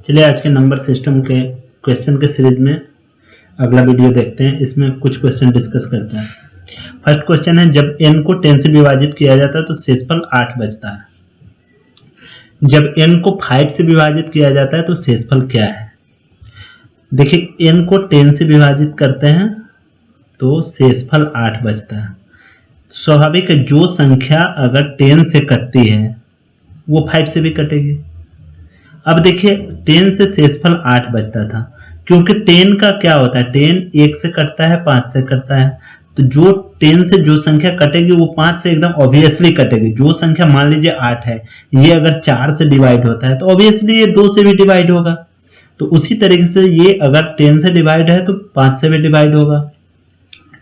चलिए आज के नंबर सिस्टम के क्वेश्चन के सीरीज में अगला वीडियो देखते हैं। इसमें कुछ क्वेश्चन डिस्कस करते हैं। फर्स्ट क्वेश्चन है, जब n को 10 से विभाजित किया जाता है तो शेषफल 8 बचता है। जब n को 5 से विभाजित किया जाता है तो शेषफल क्या है? देखिए n को 10 से विभाजित करते हैं तो शेषफल 8 बचता है। स्वाभाविक है, जो संख्या अगर 10 से कटती है वो 5 से भी कटेगी। अब देखिए 10 से शेषफल 8 बचता था, क्योंकि 10 का क्या होता है, 10 1 से कटता है, 5 से कटता है। तो जो 10 से जो संख्या कटेगी वो 5 से एकदम ऑब्वियसली कटेगी। जो संख्या मान लीजिए 8 है, ये अगर 4 से डिवाइड होता है तो ऑब्वियसली ये 2 से भी डिवाइड होगा। तो उसी तरीके से ये अगर 10 से डिवाइड है तो 5 से भी डिवाइड होगा।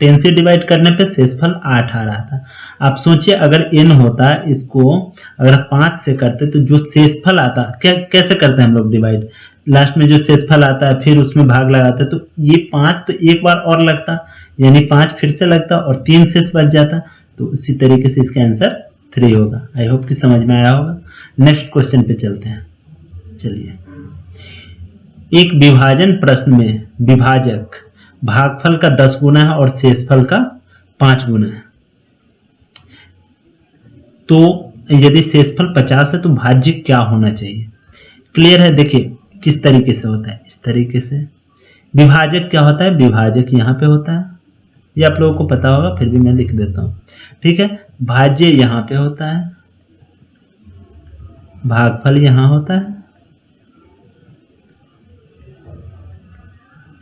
10 से डिवाइड करने पे शेषफल 8 आ रहा था। आप सोचिए अगर n होता, इसको अगर 5 से करते तो जो शेषफल आता, कैसे करते हैं हम लोग डिवाइड, लास्ट में जो शेषफल आता है फिर उसमें भाग लगाते हैं। तो ये 5 तो एक बार और लगता, यानी 5 फिर से लगता और 3 शेष बच जाता। तो उसी तरीके से इसका आंसर 3 होगा। आई होप कि समझ में आया होगा। नेक्स्ट क्वेश्चन पे चलते हैं। चलिए, एक विभाजन प्रश्न में विभाजक भागफल का 10 गुना है और शेषफल का 5 गुना है। तो यदि शेषफल 50 है तो भाज्य क्या होना चाहिए? क्लियर है? देखिए किस तरीके से होता है, इस तरीके से। विभाजक क्या होता है? विभाजक यहाँ पे होता है, ये आप लोगों को पता होगा, फिर भी मैं लिख देता हूं, ठीक है। भाज्य यहाँ पे होता है, भागफल यहाँ होता है,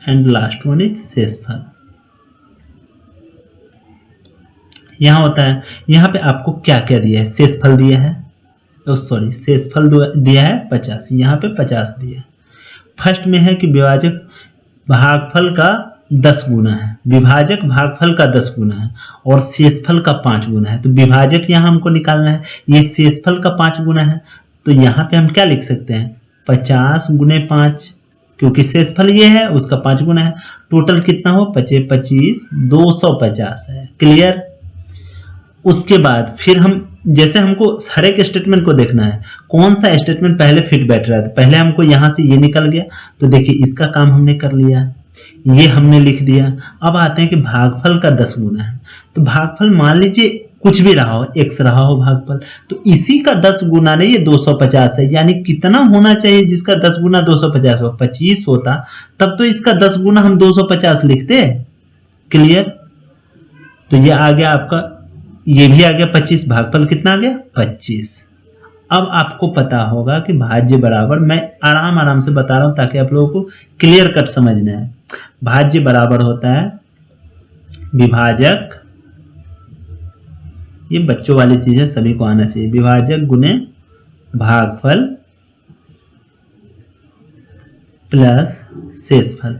एंड लास्ट वन इज शेषफल यहां होता है। यहां पे आपको क्या क्या दिया है? शेषफल दिया है, सॉरी शेषफल दिया है 50, यहां पे 50 दिया है। फर्स्ट में है कि विभाजक भागफल का 10 गुना है, विभाजक भागफल का 10 गुना है और शेषफल का 5 गुना है। तो विभाजक यहां हमको निकालना है, ये शेषफल का 5 गुना है। तो यहां पे हम क्या लिख सकते हैं? 50 गुने 5, क्योंकि शेषफल ये है, उसका 5 गुना है। टोटल कितना हो? 25 25 250 है। क्लियर? उसके बाद फिर हम, जैसे हमको हर एक स्टेटमेंट को देखना है, कौन सा स्टेटमेंट पहले फिट बैठ रहा था। पहले हमको यहां से ये निकल गया, तो देखिए इसका काम हमने कर लिया, ये हमने लिख दिया। अब आते हैं कि भागफल का 10 गुना है। तो भागफल मान लीजिए कुछ भी रहा हो, x रहा हो भागफल, तो इसी का 10 गुना नहीं, ये 250 है। यानी कितना होना चाहिए जिसका 10 गुना 250 हो? 25 होता, तब तो इसका 10 गुना हम 250 लिखते। क्लियर? तो ये आ गया आपका, ये भी आ गया 25, भागफल कितना आ गया? 25। अब आपको पता होगा कि भाज्य बराबर, मैं आराम से बता रहा हूं ताकि आप लोगों को क्लियर कट समझ में आए। भाज्य बराबर होता है विभाजक, ये बच्चों वाली चीज है, सभी को आना चाहिए, विभाजक गुने भागफल प्लस शेषफल।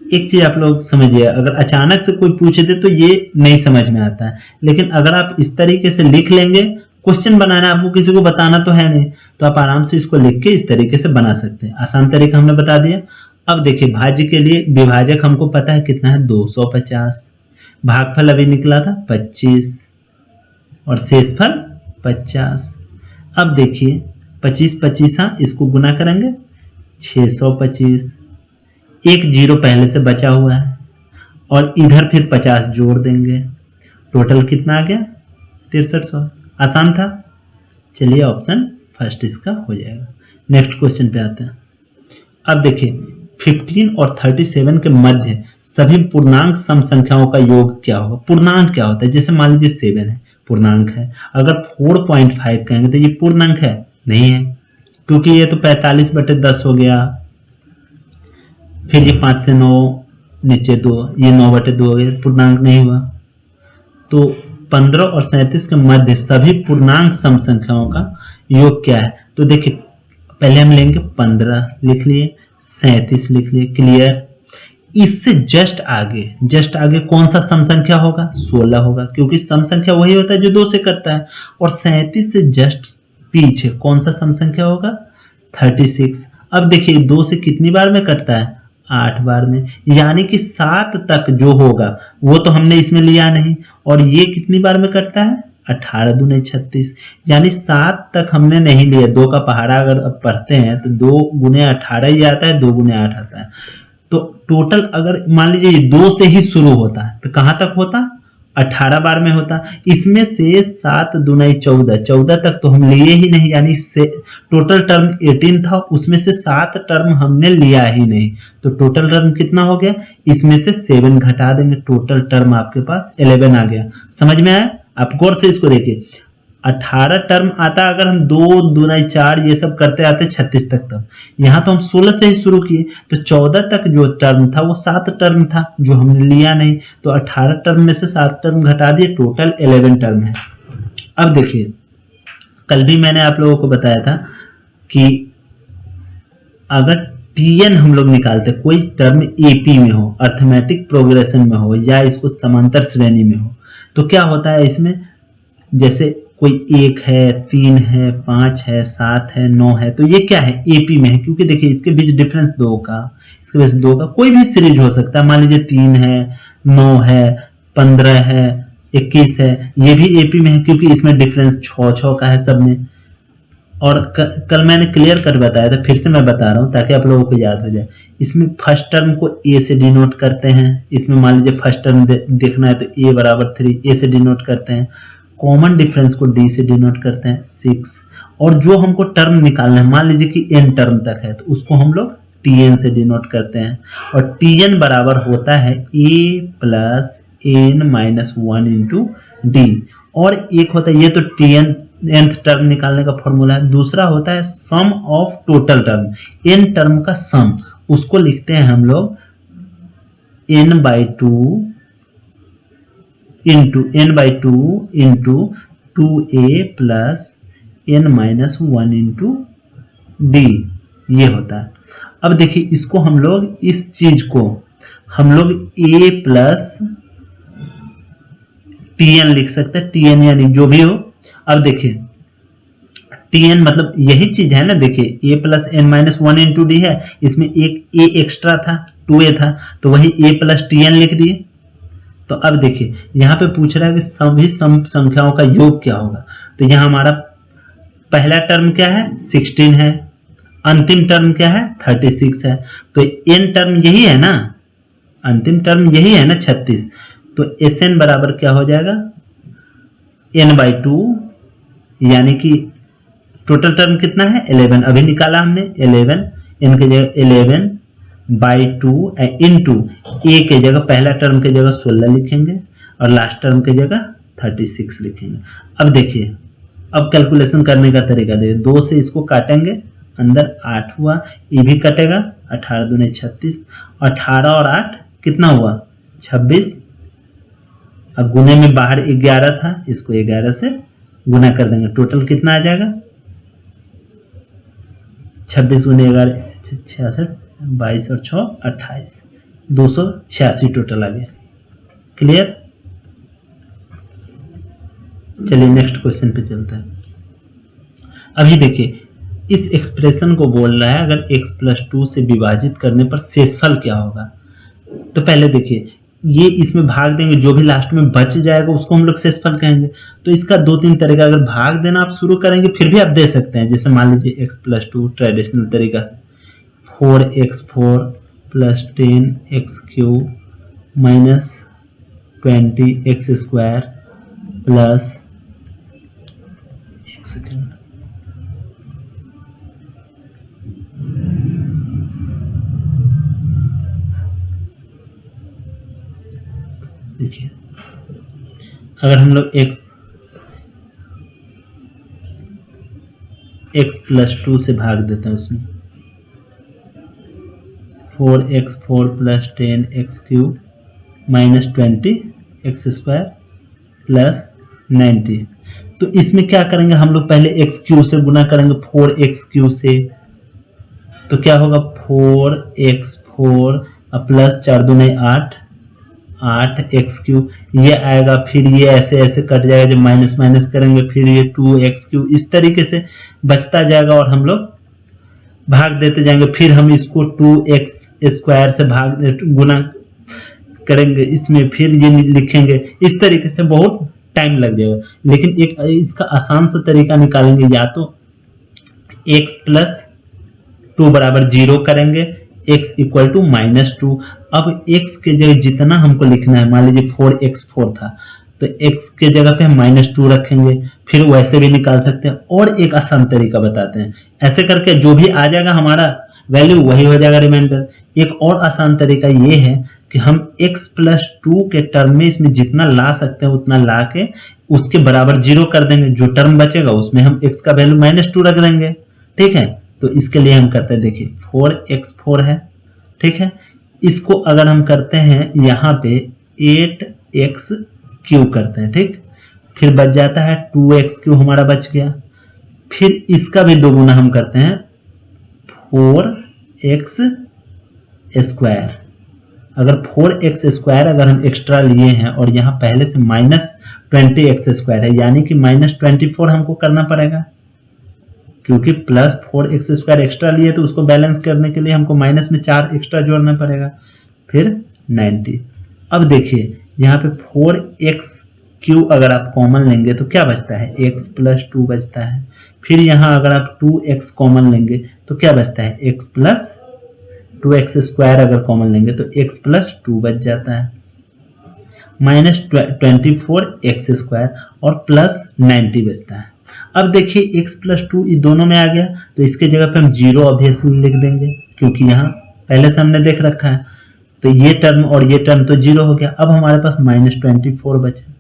एक चीज आप लोग समझिए, अगर अचानक से कोई पूछ दे तो ये नहीं समझ में आता है, लेकिन अगर आप इस तरीके से लिख लेंगे, क्वेश्चन बनाना आपको किसी को बताना तो है नहीं, तो आप आराम से इसको लिख के इस तरीके से बना सकते हैं। आसान तरीका हमने बता दिया। अब देखिए भाज्य के लिए विभाजक हमको पता है कितना है, 250, भागफल अभी निकला था 25 और शेषफल 50। अब देखिए 25 25, हाँ इसको गुना करेंगे 625, एक जीरो पहले से बचा हुआ है और इधर फिर 50 जोड़ देंगे, टोटल कितना आ गया? 6300। आसान था। चलिए ऑप्शन फर्स्ट इसका हो जाएगा। नेक्स्ट क्वेश्चन पे आते हैं। अब देखिए 15 और 37 के मध्य सभी पूर्णांक सम संख्याओं का योग क्या होगा? पूर्णांक क्या होता है? जैसे मान लीजिए 7 है, पूर्णांक है। अगर 4.5 कहेंगे तो ये पूर्णांक है? नहीं है, क्योंकि ये तो 45/10 हो गया। फिर ये 5 से 9 नीचे 2, ये 9/2 हो गया, पूर्णांक नहीं हुआ। तो 15 और 37 के मध्य सभी पूर्णांक सम संख्याओं का योग क्या है? तो देखिए पहले हम लेंगे 15 लिख लिए, 37 लिख लिए। क्लियर? इससे जस्ट आगे कौन सा सम संख्या होगा? 16 होगा, क्योंकि सम संख्या वही होता है जो 2 से करता है। और 37 से जस्ट पीछे कौन सा सम संख्या होगा? 36। अब देखिए 2 से कितनी बार में कटता है? 8 बार में, यानी कि 7 तक जो होगा वो तो हमने इसमें लिया नहीं। और ये कितनी बार में कटता है? 18 दूने 36, यानी 7 तक हमने नहीं लिया। 2 का पहाड़ा अगर अब पढ़ते हैं तो 2 गुने 18 ही आता है, 2 गुने 8 आता है। तो टोटल अगर मान लीजिए 2 से ही शुरू होता है तो कहां तक होता, 18 बार में होता। इसमें से 7 दूने 14, 14 तक तो हम लिए ही नहीं, यानी से टोटल टर्म 18 था, उसमें से 7 टर्म हमने लिया ही नहीं। तो टोटल टर्म कितना हो गया, इसमें से 7 घटा देंगे, टोटल टर्म आपके पास 11 आ गया। समझ में आया? आप गौर से इसको देखिए, 18 टर्म आता अगर हम 2 दूना 4 ये सब करते आते 36 तक, तब यहाँ तो हम 16 से ही शुरू किए, तो 14 तक जो टर्म था वो 7 टर्म था जो हमने लिया नहीं। तो 18 टर्म में से 7 टर्म घटा दिए, टोटल 11 टर्म है। अब देखिए, कल भी मैंने आप लोगों को बताया था कि अगर टीएन हम लोग निकालते, कोई टर्म एपी में हो, अर्थमेटिक प्रोग्रेशन में हो, या इसको समांतर श्रेणी में हो, तो क्या होता है इसमें, जैसे कोई 1 है, 3 है, 5 है, 7 है, 9 है, तो ये क्या है, एपी में है, क्योंकि देखिए इसके बीच डिफरेंस 2 का, इसके बीच 2 का, कोई भी सीरीज हो सकता है। मान लीजिए 3 है, 9 है, 15 है, 21 है, ये भी एपी में है क्योंकि इसमें डिफरेंस 6 का है सब में। और कल मैंने क्लियर कर बताया था, फिर से मैं बता रहा हूं ताकि आप लोगों को याद हो जाए। इसमें फर्स्ट टर्म को ए से डिनोट करते हैं, इसमें मान लीजिए फर्स्ट टर्म देखना है तो ए बराबर 3, ए से डिनोट करते हैं। कॉमन डिफरेंस को डी से डिनोट करते हैं 6, और जो हमको टर्म निकालना है, मान लीजिए कि एन टर्म तक है, तो उसको हम लोग टीएन से डिनोट करते हैं। और टीएन बराबर होता है A plus N minus 1 into D. और एक होता है, ये तो टीएन nth टर्म निकालने का फॉर्मूला है। दूसरा होता है sum of total term, n term का सम, उसको लिखते हैं हम लोग n/2 into 2a plus n-1 into D, ये होता है। अब देखिए इसको हम लोग, इस चीज को हम लोग a प्लस tn लिख सकते हैं, tn यानी जो भी हो। अब देखिए tn मतलब यही चीज है ना, देखिए a plus n-1 into D है, इसमें एक a एक्स्ट्रा था, 2a था, तो वही a प्लस tn लिख दिए। तो अब देखिए यहाँ पे पूछ रहा है कि सभी सम संख्याओं का योग क्या होगा। तो यहाँ हमारा पहला टर्म क्या है, 16 है, अंतिम टर्म क्या है, 36 है, तो n टर्म यही है ना, अंतिम टर्म यही है ना 36। तो Sn बराबर क्या हो जाएगा, n/2, यानी कि टोटल टर्म कितना है 11, अभी निकाला हमने 11, n के जगह 11/2 इंटू a के जगह, पहला टर्म के जगह 16 लिखेंगे और लास्ट टर्म के जगह 36 लिखेंगे। अब देखिए, अब कैलकुलेशन करने का तरीका देखिए, 2 से इसको काटेंगे, अंदर 8 हुआ, ये भी कटेगा, 18 दूने 36, 18 और 8 कितना हुआ 26। अब गुने में बाहर 11 था, इसको 11 से गुना कर देंगे, टोटल कितना आ जाएगा 26 गुने 11 66, 22 और 6 28, 286 टोटल आ गया। क्लियर? चलिए नेक्स्ट क्वेश्चन पे चलते हैं। अभी देखिए इस एक्सप्रेशन को बोल रहा है अगर x प्लस 2 से विभाजित करने पर शेषफल क्या होगा। तो पहले देखिए ये इसमें भाग देंगे, जो भी लास्ट में बच जाएगा उसको हम लोग शेषफल कहेंगे। तो इसका 2-3 तरीका, अगर भाग देना आप शुरू करेंगे फिर भी आप दे सकते हैं, जैसे मान लीजिए x प्लस 2 ट्रेडिशनल तरीका से 4x4 plus 10x³ minus 20x² plus एक सेकेंड, देखिए अगर हम लोग x प्लस 2 से भाग देते हैं, उसमें 4x4 plus 10x³ minus 20x² plus 90, तो इसमें क्या करेंगे हम लोग, पहले x³ से गुना करेंगे 4x³ से, तो क्या होगा 4x4 प्लस 4 दूने 8, 8x³ ये आएगा, फिर ये ऐसे ऐसे कट जाएगा, जब माइनस माइनस करेंगे फिर ये 2x³, इस तरीके से बचता जाएगा और हम लोग भाग देते जाएंगे। फिर हम इसको 2x² से भाग गुना करेंगे, इसमें फिर ये लिखेंगे। इस तरीके से बहुत टाइम लग जाएगा। लेकिन एक इसका आसान सा तरीका निकालेंगे, या तो x प्लस 2 बराबर 0 करेंगे, x इक्वल टू -2। अब x के जगह जितना हमको लिखना है, मान लीजिए 4x4 था तो x के जगह पे हम -2 रखेंगे, फिर वैसे भी निकाल सकते हैं। और एक आसान तरीका बताते हैं, ऐसे करके जो भी आ जाएगा हमारा वैल्यू वही हो जाएगा रिमाइंडर। एक और आसान तरीका ये है कि हम x प्लस 2 के टर्म में इसमें जितना ला सकते हैं उतना ला के उसके बराबर 0 कर देंगे, जो टर्म बचेगा उसमें हम x का वैल्यू -2 रख देंगे। ठीक है, तो इसके लिए हम करते हैं, देखिए 4x4 है, ठीक है, इसको अगर हम करते हैं यहाँ पे 8x³ करते हैं, ठीक, फिर बच जाता है 2x³ हमारा बच गया। फिर इसका भी दोगुना हम करते हैं 4x²। अगर 4x² अगर हम एक्स्ट्रा लिए हैं और यहाँ पहले से -20x² है, यानी कि -24 हमको करना पड़ेगा, क्योंकि प्लस 4x² एक्स्ट्रा लिए तो उसको बैलेंस करने के लिए हमको माइनस में 4 एक्स्ट्रा जोड़ना पड़ेगा, फिर 90। अब देखिए यहाँ पे 4x³ अगर आप कॉमन लेंगे तो क्या बचता है, x प्लस 2 बचता है। फिर यहाँ अगर आप 2x कॉमन लेंगे तो क्या बचता है, x प्लस 2x² अगर कॉमन लेंगे तो x प्लस 2 बच जाता है, -24x² और प्लस 90 बचता है। अब देखिए x प्लस 2 ये दोनों में आ गया तो इसके जगह पे हम 0 ऑब्वियसली लिख देंगे, क्योंकि यहाँ पहले से हमने देख रखा है। तो ये टर्म और ये टर्म तो 0 हो गया। अब हमारे पास -24 बचा,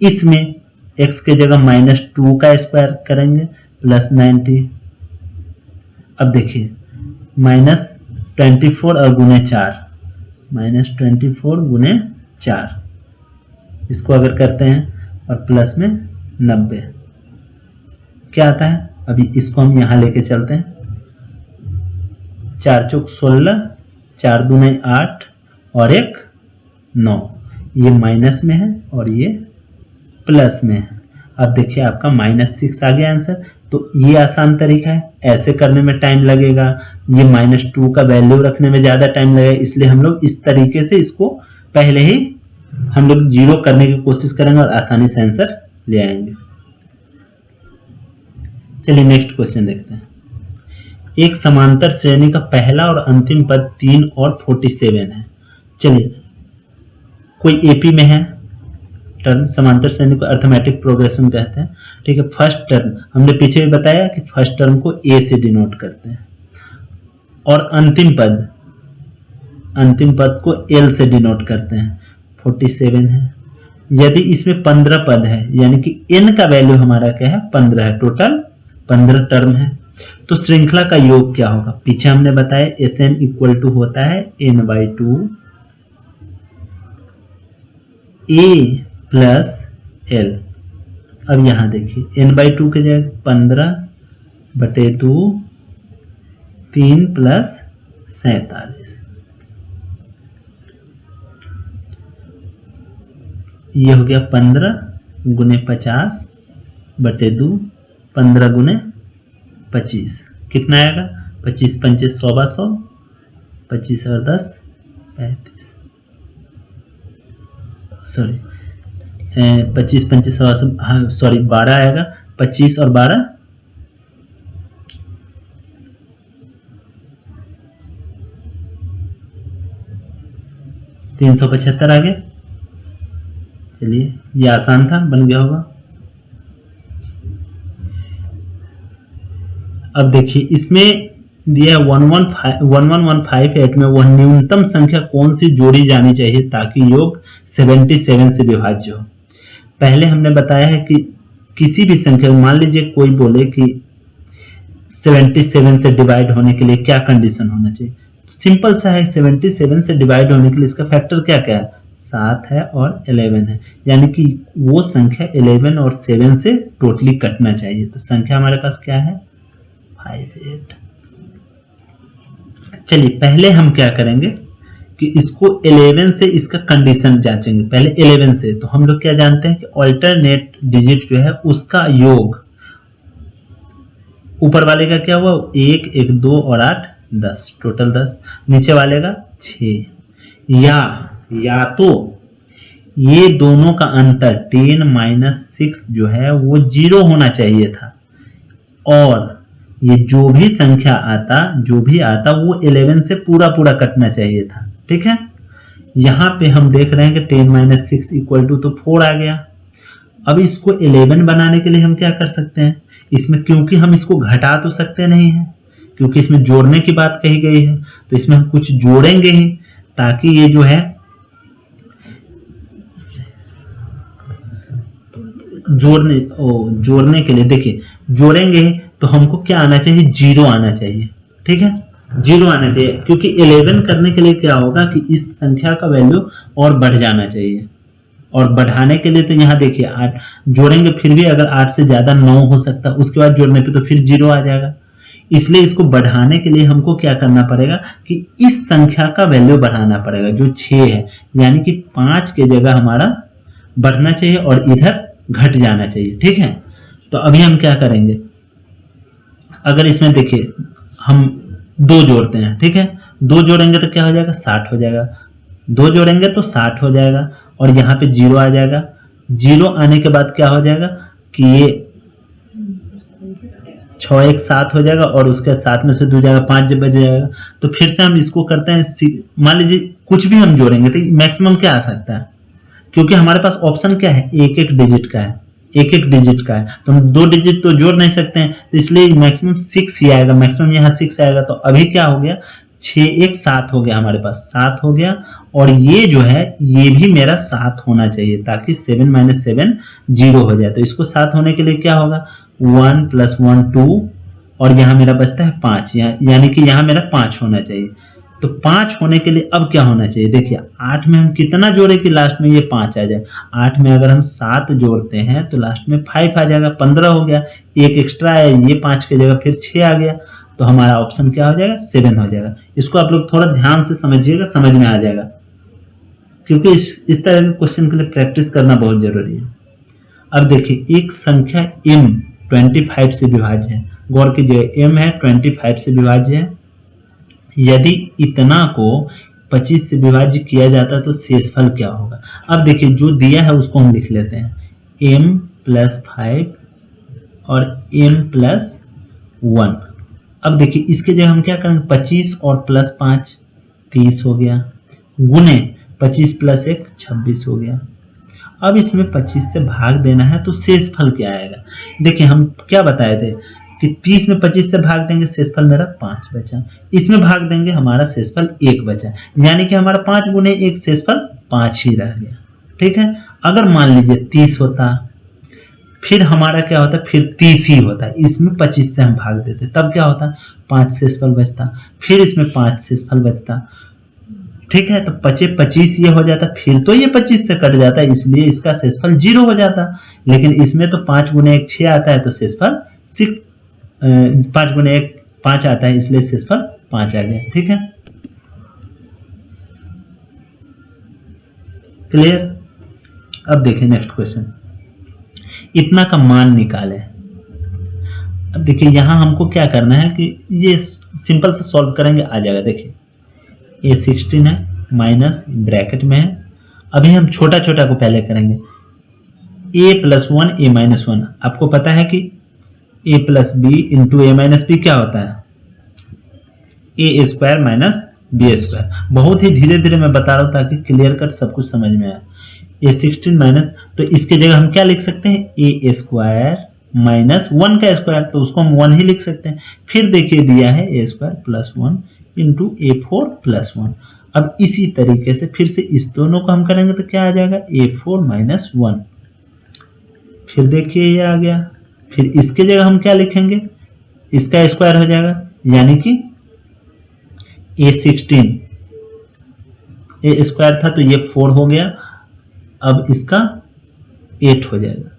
इसमें x के जगह -2 का स्क्वायर करेंगे प्लस 90। अब देखिए -24 और गुने 4, -24 गुने 4, इसको अगर करते हैं और प्लस में 90 क्या आता है। अभी इसको हम यहां लेके चलते हैं, 4 चौक 16, 4 दूने 8 और 1 9, ये माइनस में है और ये प्लस में है। अब देखिए आपका -6 आ गया आंसर। तो ये आसान तरीका है, ऐसे करने में टाइम लगेगा, ये -2 का वैल्यू रखने में ज्यादा टाइम लगेगा, इसलिए हम लोग इस तरीके से इसको पहले ही हम लोग 0 करने की कोशिश करेंगे और आसानी से आंसर ले आएंगे। चलिए नेक्स्ट क्वेश्चन देखते हैं। एक समांतर श्रेणी का पहला और अंतिम पद 3 और 47 है। चलिए कोई एपी में है टर्म, समांतर श्रेणी को अर्थमेटिक प्रोग्रेशन कहते हैं, ठीक है। फर्स्ट टर्म हमने पीछे भी बताया कि फर्स्ट टर्म को ए से डिनोट करते हैं, और अंतिम पद को एल से डिनोट करते हैं, 47 है। यदि इसमें 15 पद है, यानी कि n का वैल्यू हमारा क्या है, 15 है, टोटल 15 टर्म है, तो श्रृंखला का योग क्या होगा। पीछे हमने बताया Sn इक्वल टू होता है n/2 a प्लस l। अब यहां देखिए n/2 के जगह 15/2 3 प्लस 47, ये हो गया 15 गुने 50/2, 15 गुने 25 कितना आएगा, 25 पंचे 100/100, 25 और 10 35, सॉरी 25 पंचे 100, हाँ सॉरी 12 आएगा, 25 और 12 375 आ गया। चलिए ये आसान था, बन गया होगा। अब देखिए इसमें दिया 11158 में वह न्यूनतम संख्या कौन सी जोड़ी जानी चाहिए ताकि योग 77 से विभाज्य हो। पहले हमने बताया है कि किसी भी संख्या, मान लीजिए कोई बोले कि 77 से डिवाइड होने के लिए क्या कंडीशन होना चाहिए, सिंपल सा है, 77 से डिवाइड होने के लिए इसका फैक्टर क्या क्या है, 7 है और 11 है, यानी कि वो संख्या 11 और 7 से टोटली कटना चाहिए। तो संख्या हमारे पास क्या है, 58। चलिए पहले हम क्या करेंगे कि इसको 11 से इसका कंडीशन जांचेंगे। पहले 11 से तो हम लोग क्या जानते हैं कि अल्टरनेट डिजिट जो है उसका योग, ऊपर वाले का क्या हुआ 1 1 2 और 8 10, टोटल 10, नीचे वाले का 6, या तो ये दोनों का अंतर 10 माइनस 6 जो है वो 0 होना चाहिए था, और ये जो भी संख्या आता, जो भी आता वो 11 से पूरा पूरा कटना चाहिए था। ठीक है, यहां पे हम देख रहे हैं कि 10 माइनस 6 इक्वल टू तो 4 आ गया। अब इसको 11 बनाने के लिए हम क्या कर सकते हैं, इसमें क्योंकि हम इसको घटा तो सकते नहीं है, क्योंकि इसमें जोड़ने की बात कही गई है, तो इसमें हम कुछ जोड़ेंगे ही, ताकि ये जो है जोड़ने के लिए देखिए जोड़ेंगे तो हमको क्या आना चाहिए, 0 आना चाहिए। ठीक है, 0 आना चाहिए, क्योंकि 11 करने के लिए क्या होगा कि इस संख्या का वैल्यू और बढ़ जाना चाहिए, और बढ़ाने के लिए तो यहाँ देखिए 8 जोड़ेंगे, फिर भी अगर 8 से ज्यादा 9 हो सकता है, उसके बाद जोड़ने पे तो फिर 0 आ जाएगा। इसलिए इसको बढ़ाने के लिए हमको क्या करना पड़ेगा कि इस संख्या का वैल्यू बढ़ाना पड़ेगा जो 6 है, यानी कि 5 के जगह हमारा बढ़ना चाहिए और इधर घट जाना चाहिए। ठीक है, तो अभी हम क्या करेंगे, अगर इसमें देखिए हम 2 जोड़ते हैं, ठीक है, 2 जोड़ेंगे तो क्या हो जाएगा, 60 हो जाएगा, 2 जोड़ेंगे तो 60 हो जाएगा, और यहाँ पे 0 आ जाएगा। 0 आने के बाद क्या हो जाएगा कि ये 6 1 7 हो जाएगा, और उसके 7 में से 2 जाएगा, 5 जब बच जाएगा। तो फिर से हम इसको करते हैं, मान लीजिए कुछ भी हम जोड़ेंगे तो मैक्सिमम क्या आ सकता है, क्योंकि हमारे पास ऑप्शन क्या है, एक एक डिजिट का है, एक एक डिजिट का है, तो हम 2 डिजिट तो जोड़ नहीं सकते हैं, तो इसलिए मैक्सिमम 6 ही आएगा, मैक्सिमम यहाँ 6 आएगा। तो अभी क्या हो गया, 6 1 7 हो गया, हमारे पास 7 हो गया, और ये जो है ये भी मेरा 7 होना चाहिए, ताकि 7 माइनस 7 0 हो जाए। तो इसको 7 होने के लिए क्या होगा, 1 प्लस 1 2, और यहाँ मेरा बचता है 5, यानी कि यहाँ मेरा 5 होना चाहिए। तो 5 होने के लिए अब क्या होना चाहिए, देखिए 8 में हम कितना जोड़े कि लास्ट में ये 5 आ जाए। 8 में अगर हम 7 जोड़ते हैं तो लास्ट में 5 आ जाएगा, 15 हो गया, एक एक्स्ट्रा है, ये 5 की जगह फिर 6 आ गया, तो हमारा ऑप्शन क्या हो जाएगा, 7 हो जाएगा। इसको आप लोग थोड़ा ध्यान से समझिएगा, समझ में आ जाएगा, क्योंकि इस तरह के क्वेश्चन के लिए प्रैक्टिस करना बहुत जरूरी है। अब देखिए एक संख्या m 25 से विभाज्य है, गौर कीजिए m है 25 से विभाज्य है, यदि इतना को 25 से विभाज्य किया जाता है तो शेषफल क्या होगा। अब देखिए जो दिया है उसको हम लिख लेते हैं, m प्लस 5 और m प्लस 1। अब देखिए इसके जगह हम क्या करेंगे, 25 और प्लस 5 30 हो गया, गुने 25 प्लस 1 26 हो गया। अब इसमें 25 से भाग देना है, तो शेषफल क्या आएगा। देखिए हम क्या बताए थे कि 30 में 25 से भाग देंगे, शेषफल मेरा 5 बचा, इसमें भाग देंगे हमारा शेषफल 1 बचा, यानी कि हमारा 5 गुने 1 शेषफल 5 ही रह गया। ठीक है, अगर मान लीजिए 30 होता, फिर हमारा क्या होता, फिर 30 ही होता, इसमें 25 से हम भाग देते, तब क्या होता, 5 शेषफल बचता, फिर इसमें 5 शेषफल बचता। ठीक है, तो 25 ये हो जाता, फिर तो ये 25 से कट जाता, इसलिए इसका शेषफल 0 हो जाता। लेकिन इसमें तो 5 गुने 1 6 आता है, तो शेषफल 5 गुने 1 5 आता है, इसलिए शेषफल 5 आ गया। ठीक है, क्लियर। अब देखिए नेक्स्ट क्वेश्चन, इतना का मान निकाले। अब देखिए यहां हमको क्या करना है कि ये सिंपल से सॉल्व करेंगे, आ जाएगा। देखिए ये 16 है, माइनस ब्रैकेट में है, अभी हम छोटा छोटा को पहले करेंगे, a प्लस 1 a माइनस 1। आपको पता है कि a plus B into A minus B क्या होता है, A square minus B square. बहुत ही धीरे धीरे मैं बता रहा हूं ताकि क्लियर कट सब कुछ समझ में आए। ये 16 माइनस, तो इसके जगह हम क्या लिख सकते हैं, ए स्क्वायर माइनस 1 का स्क्वायर, तो उसको हम 1 ही लिख सकते हैं। फिर देखिए दिया है A square plus 1 into a4 plus 1। अब इसी तरीके से फिर से इस दोनों को हम करेंगे तो क्या आ जाएगा, a4 माइनस 1। फिर देखिए ये आ गया, फिर इसके जगह हम क्या लिखेंगे, इसका स्क्वायर हो जाएगा, यानी कि a16, ए स्क्वायर था तो ये 4 हो गया, अब इसका 8 हो जाएगा,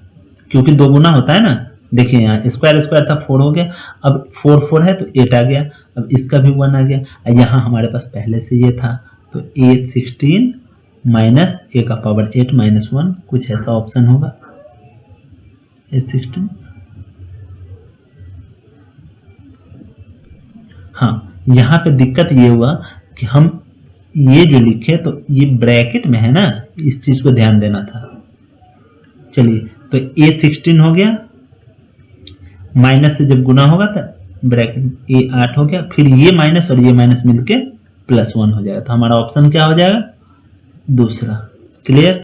क्योंकि 2 गुना होता है ना। देखिए यहाँ स्क्वायर स्क्वायर था, 4 हो गया, अब 4 4 है तो 8 आ गया, अब इसका भी 1 आ गया। यहाँ हमारे पास पहले से ये था, तो a16 माइनस ए का पावर 8 माइनस 1, कुछ ऐसा ऑप्शन होगा a16। हाँ, यहाँ पे दिक्कत ये हुआ कि हम ये जो लिखे तो ये ब्रैकेट में है ना, इस चीज को ध्यान देना था। चलिए तो A16 हो गया, माइनस से जब गुना होगा तो ब्रैकेट A8 हो गया, फिर ये माइनस और ये माइनस मिलके +1 हो जाएगा। तो हमारा ऑप्शन क्या हो जाएगा? दूसरा। क्लियर?